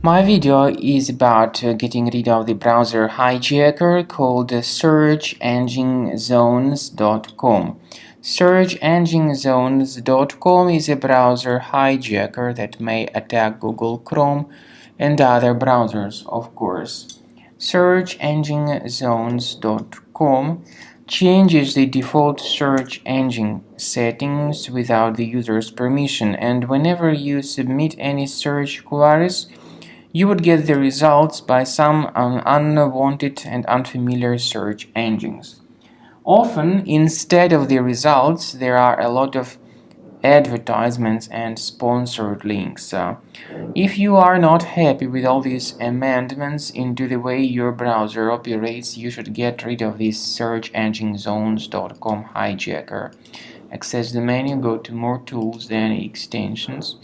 My video is about getting rid of the browser hijacker called searchenginezones.com. Searchenginezones.com is a browser hijacker that may attack Google Chrome and other browsers, of course. Searchenginezones.com changes the default search engine settings without the user's permission, and whenever you submit any search queries, you would get the results by some unwanted and unfamiliar search engines. Often, instead of the results, there are a lot of advertisements and sponsored links. If you are not happy with all these amendments into the way your browser operates, you should get rid of this searchenginezones.com hijacker. Access the menu, go to More Tools, then Extensions.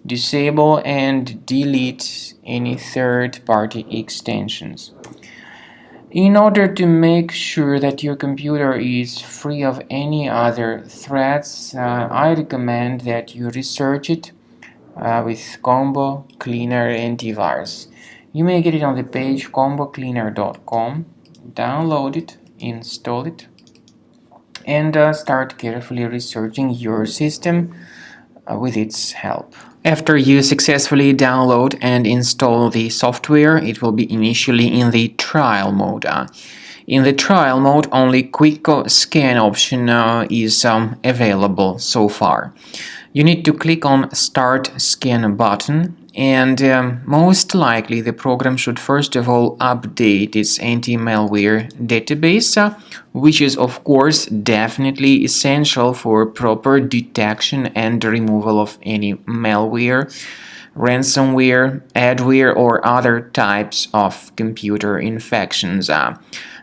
Disable and delete any third-party extensions. In order to make sure that your computer is free of any other threats, I recommend that you research it with Combo Cleaner Antivirus. You may get it on the page combocleaner.com. Download it, install it, and start carefully researching your system with its help. After you successfully download and install the software, it will be initially in the trial mode. In the trial mode, only quick scan option is available so far. You need to click on Start Scan button, and most likely the program should first of all update its anti-malware database, which is of course definitely essential for proper detection and removal of any malware, ransomware, adware, or other types of computer infections.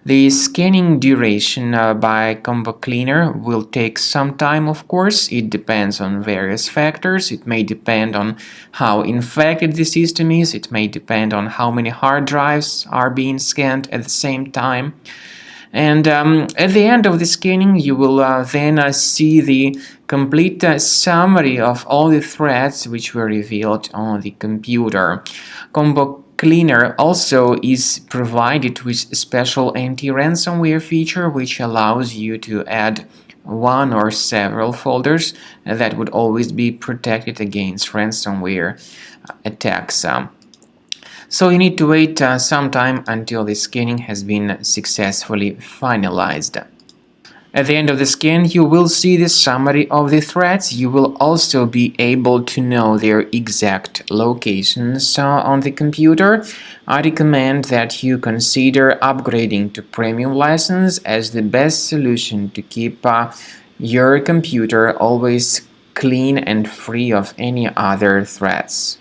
The scanning duration by Combo Cleaner will take some time, of course. It depends on various factors. It may depend on how infected the system is. It may depend on how many hard drives are being scanned at the same time. And at the end of the scanning, you will then see the complete summary of all the threats which were revealed on the computer. Combo Cleaner also is provided with a special anti-ransomware feature which allows you to add one or several folders that would always be protected against ransomware attacks. So you need to wait some time until the scanning has been successfully finalized. At the end of the scan, you will see the summary of the threats. You will also be able to know their exact locations on the computer. I recommend that you consider upgrading to premium license as the best solution to keep your computer always clean and free of any other threats.